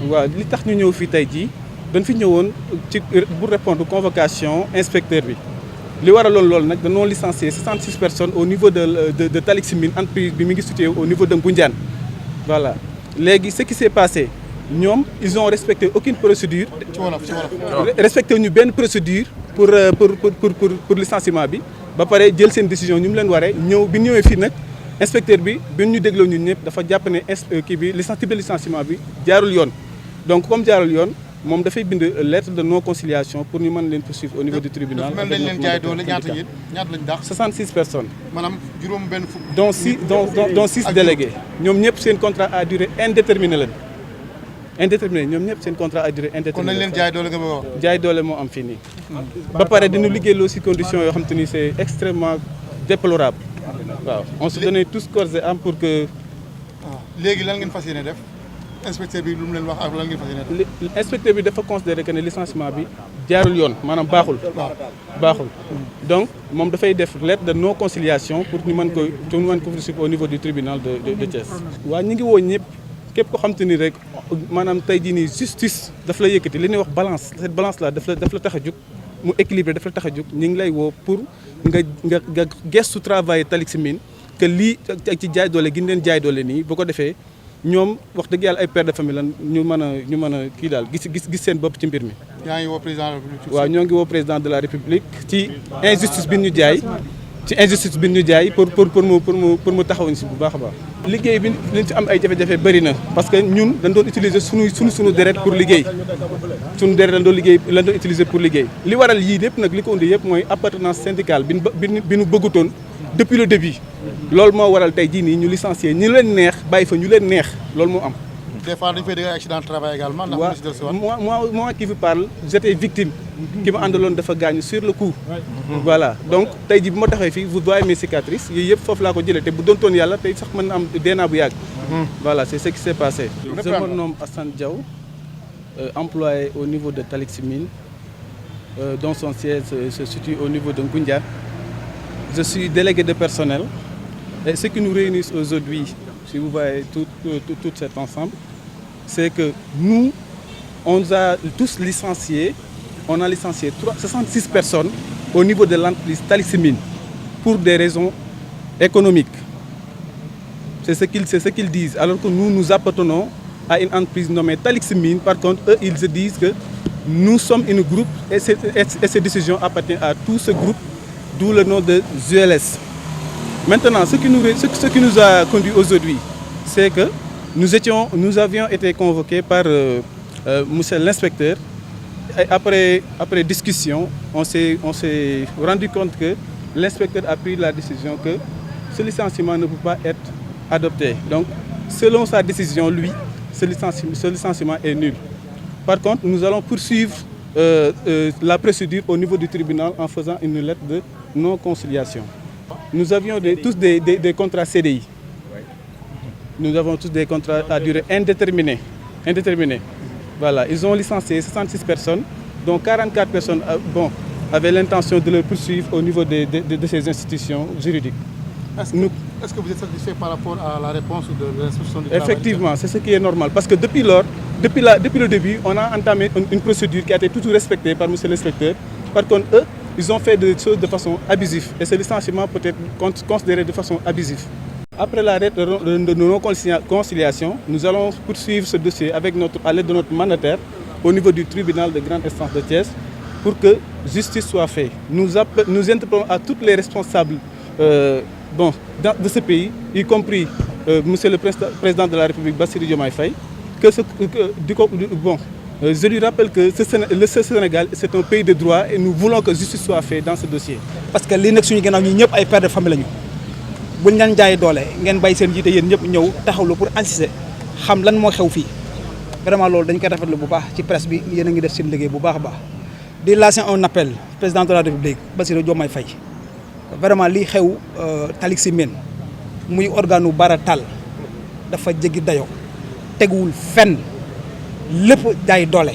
waaw li tax ñu ñëw fii tey jii dañ fi ñëwoon ci pour répondre convocation inspecteur bi li waraloon loolu nag dañoo licencier 66 personnes au niveau de Talix Mine entreprise bi mi ngi situé au niveau de Ngoundiane voilà léegi ce qui s'est passé ñoom ils ont respecté aucune procédure. respecté ñu benn procédure pour licenciement bi ba pare jël seen décision ñu mu leen waree ñëw bi ñëwee fii nag inspecteur bi ñu dégloo ñun ñëpp dafa jàpp ne kii bi licenciement bi jaarul yoon donc comme jaarul yoon moom dafay bind lettre de non conciliation pour ñu mën leen poursuivre au niveau du tribunal. dafa mel ni leen jaay doole ñaata lañ dàq. 66 personnes. maanaam juróom benn fukk. dont 6 délégués. ñoom ñëpp seen contrat à durée indéterminée la. indéterminé ñoom ñëpp seen contrat à durée indéterminée. kon nañ leen jaay doole nga bëgg a wax. jaay doole moo am fii nii. ba pare dañu liggéeyloo si conditions yoo xam te ni c'est extrêmement déplorable. waaw on se donnait tous corps et âme pour que. léegi lan ngeen fas yéene def. inspecteur bi lu mu leen wax ak lan ngeen fas yéene def. inspecteur bi dafa considérer que ne licenciement bi jaarul yoon maanaam baaxul. donc moom dafay def lettre de non conciliation pour ñu mën ko poursuivre au niveau du tribunal de Thiès. waaw ñu ngi woo ñëpp képp ko xam te ni rek maanaam tey jii nii justice daf la yëkkati li ñuy wax balance cette balance là daf la tax a jóg mu équilibré daf la tax a jóg ñu ngi lay woo pour nga gestu travail Talix Mine que lii ci jaay doole gi ñu leen jaay doole nii bu ko defee. ñoom wax dëgg yàlla ay père de famille lan ñu mën a kii daal gis seen bopp ci mbir mi. yaa ngi woo président de la République. waaw ñoo ngi woo président de la République ci injustice bi ñu jaay pour mu taxawuñ si bu baax a baax. liggéey bi liñ ci am ay jafe-jafe bëri na parce que ñun dañ doon utiliser suñu deret pour liggéey suñu deret lañ doon utiliser pour liggéey. li waral yii yëpp nag li ko indi yëpp mooy appartenance syndicale bi ñu bëggutoon depuis le début. loolu moo waral tey jii nii ñu licencier ñu leen neex bàyyi fa ñu leen neex loolu moo am. des fois dañu fay dégg accident de travail également. waaw moi qui vous parle j'étais victime. ki ma àndaloon dafa gaañu sur le coup. voilà donc tey jii bu ma taxawee fii vous voyez mes cicatrices yooyu yëpp foofu laa ko jëlee te bu doontoon yàlla tey sax mën na am deenaa bu yàgg. voilà c'est ce qui s'est passé. je me nomme Assane Diaw employé au niveau de Talix Mine dont son siège se situe au niveau de Ngoundiane. Je suis délégué de personnel et ce qui nous réunit aujourd'hui, si vous voyez tout cet ensemble, c'est que nous, on nous a tous licenciés, on a licencié 66 personnes au niveau de l'entreprise Talix Mine pour des raisons économiques. C'est ce qu'ils disent, alors que nous appartenons à une entreprise nommée Talix Mine. Par contre, eux, ils se disent que nous sommes un groupe et ces décisions appartiennent à tout ce groupe. D'où le nom de ZULS. Maintenant, ce qui nous a conduit aujourd'hui, c'est que nous avions été convoqués par monsieur l'inspecteur. Et après discussion, on s'est rendu compte que l'inspecteur a pris la décision que ce licenciement ne peut pas être adopté. Donc, selon sa décision, lui, ce licenciement est nul. Par contre, nous allons poursuivre la procédure au niveau du tribunal en faisant une lettre de non-conciliation. Nous avions tous des contrats CDI. Nous avons tous des contrats à durée indéterminée. Voilà, ils ont licencié 66 personnes, dont 44 personnes avaient l'intention de le poursuivre au niveau de ces institutions juridiques. Est-ce que vous êtes satisfait par rapport à la réponse de l'instruction du travail? Effectivement, c'est ce qui est normal. Parce que depuis le début, on a entamé une procédure qui a été toujours respectée par M. l'inspecteur. Par contre, eux, ils ont fait des choses de façon abusive. Et ce licenciement peut être considéré de façon abusive. Après l'arrêt de non-conciliation, nous allons poursuivre ce dossier à l'aide de notre mandataire au niveau du tribunal de grande instance de Thiès pour que justice soit faite. Nous interpellons à tous les responsables de ce pays, y compris Monsieur le Président de la République, Bassirou Diomaye Faye, je lui rappelle que le Sénégal, c'est un pays de droit et nous voulons que justice soit faite dans ce dossier. Parce que li nekk suñu gannaaw ñi ñëpp ay pères de famille lañu buñ leen jaay doole ngeen bay seen jiite yéen ñëpp ñëw taxawlu pour insister xam lan moo xew fii vraiment loolu dañ koy rafetlu bu baax ci presse bi yéen a ngi def seen liggéey bu baax a baax di lancer un appel président de la République Bassirou Diomaye Faye vraiment li xew Talix Mine muy organe u baratal dafa jéggi dayoo teguwul fenn lépp jaay doole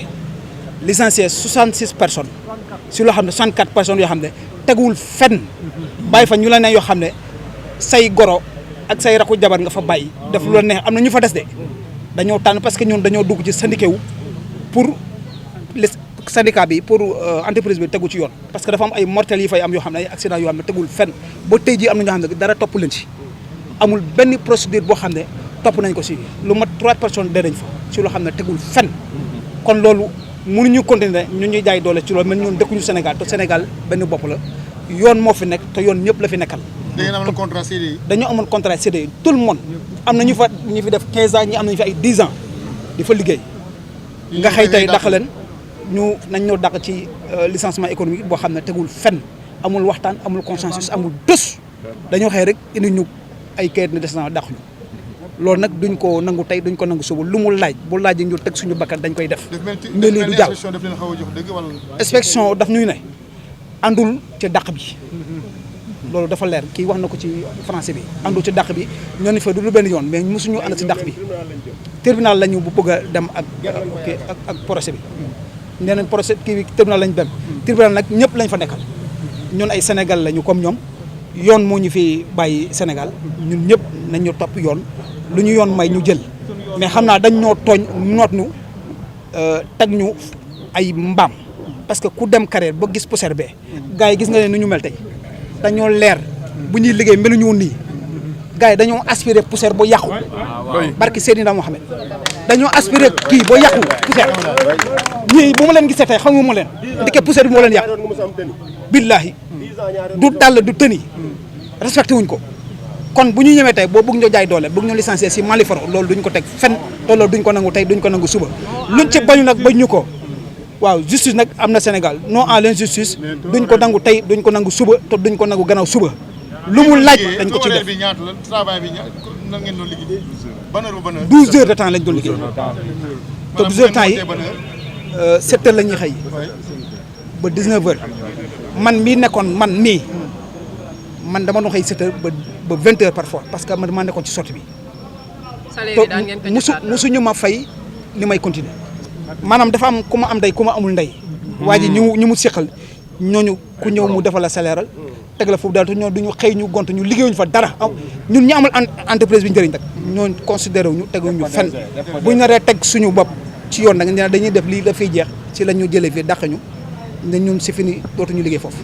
licencié 66 personnes si loo xam ne 64 personnes yoo xam ne teguwul fenn bàyyi fa ñu la ne yoo xam ne say goro ak say rakku jabar nga fa bàyyi def lu la neex am na ñu fa des de dañoo tànn parce que ñun dañoo dugg ci syndicat wu pour les syndicat bi pour entreprise bi tegu ci yoon parce que dafa am ay mortels yi fay am yoo xam ne ay accident yoo xam ne tegul fenn ba tey jii am na ñoo xam ne dara topp leen ci amul benn procédure boo xam ne topp nañ ko si lu mat 3 personnes dee nañ fa si loo xam ne tegul fenn kon loolu mënuñu continuer ñun ñuy jaay doole ci loolu mais ñun dëkkuñu Sénégal te Sénégal benn bopp la yoon moo fi nekk te yoon ñëpp la fi nekkal. da ngeen amoon contrat CDI. dañoo amoon contrat CDI tout le monde am na ñu fi def 15 ans ñi am nañu fi ay 10 ans di fa liggéey. nga xëy tey dàq leen nañ ñoo dàq ci licenciement économique boo xam ne tegul fenn amul waxtaan amul consensus amul bés dañoo xëy rek indi ñu ay kayit ne des na dàq ñu loolu nag duñ ko nangu tey duñ ko nangu suba lu mu laaj bu laajee ñu teg suñu bakkan dañ koy def. mais lii du jàll inspection daf ñuy ne àndul ci dàq bi loolu dafa leer kii wax na ko ci français bi àndul ci dàq bi ñoo ni fa du lu benn yoon mais mosuñu ànd ci dàq bi tribunal lañu bu bëgg a dem ak procès bi nee nañ procès kii bi tribunal lañ dem tribunal nag ñëpp lañ fa nekkal ñun ay Sénégal lañu comme ñoom yoon moo ñu fi bàyyi Sénégal ñun ñëpp nañ ñu topp yoon lu ñu yoon may ñu jël mais xam naa dañ ñoo tooñ noot ñu teg ñu ay mbaam parce que ku dem carrière ba gis poussière bee gars yi gis nga ne nu ñu mel tey dañoo leer bu ñuy liggéey meluñu woon nii gars yi dañoo aspiré poussière ba yàqu barki Seydina Mohamed dañoo aspiré kii ba yàqu poussière ñii bu ma leen gisee tey xamuma leen ndike poussière bi moo leen yàqu billahi du dàll du tëni respecté wuñ ko kon bu ñu ñëwee tey boo bëgg ñoo jaay doole bëgg ñoo licencier si Malifaro loolu duñ ko teg fenn te loolu duñ ko nangu tey duñ ko nangu suba luñ ci bañu nag bañ ñu ko waaw justice nag am na Sénégal non à l'injustice duñ ko nangu tey duñ ko nangu suba te duñ ko nangu gannaaw suba lu mu laaj dañ ko ci def bi ñaata la travail bi nan ngeen doon liggéey ban heure ba ban heure 12 heures de temps lañ doon liggéey te 12 heures de temps yi 7 heures la ñuy xëy ba 19 heures man mii nekkoon man dama doon xëy 7 heures ba 20 heures parfois parce que man maa nekkoon ci sortie bi te musuñu ma fay li may continuer maanaam dafa am ku ma am ndey ku ma amul ndey waa ji ñu mu seqal ñooñu ku ñëw mu defal la salaire teg la foofu daal te ñoo duñu xëy ñu gont ñu liggéeyuñu fa dara ñun ñu amal entreprise bi njëriñ rek ñooñu considéré wuñu teguñu fenn buñ naree teg suñu bopp ci yoon nag dañuy def lii dafay jeex ci la ñu jëlee fii dàq ñu ne ñun si fini dootuñu liggéey foofu